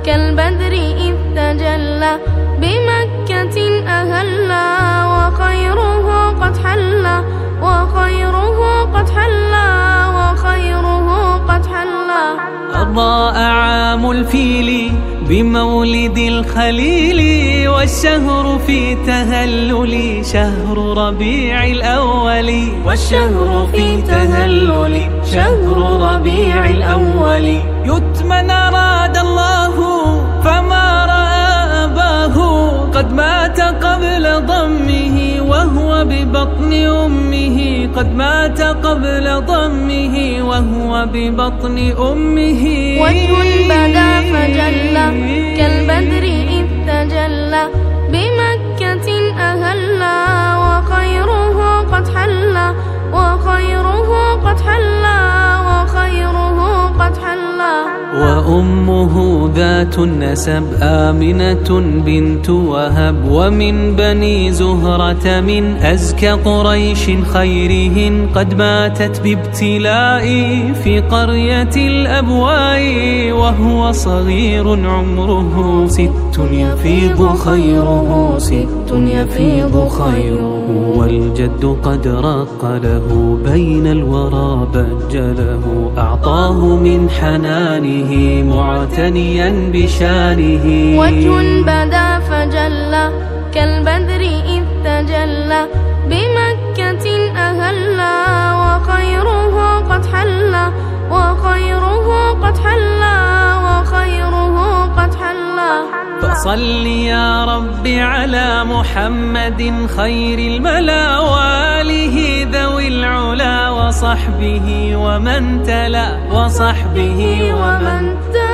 كالبدر إذ تجلى بمكة أهلا وخيره قد حلى وخيره قد حلى وخيره قد حلى. أضاء عام الفيل بمولد الخليل والشهر في تهلل شهر ربيع الأول والشهر في تهلل شهر ربيع الأول. يتمن أراد الله فما رأى أباه قد مات قبل ضمه وهو ببطن أمه قد مات قبل ضمه وهو ببطن أمه. وجه بدا فجلى كالبدر إذ تجلى بمكة أهلا وخيره قد حلى وخيره قد حلى وخيره قد حلى. وأمه ذات النسب آمنة بنت وهب ومن بني زهرة من أزكى قريش خيرهن قد ماتت بابتلاء في قرية الأبواء وهو صغير عمره 6 يفيض خيره 6 يفيض خيره. والجد قد رق له بين الورى بجله أعطاه من حنانه معتنيا بشانه. وجه بدا فجلى كالبدر إذ تجلى بمكة أهلا وخيره قد حلى وخيره قد حلى وخيره قد حلى. فصل يا رب على محمد خير الملا وآله ذوي العلا وصحبه ومن تلا وصحبه ومن تلا.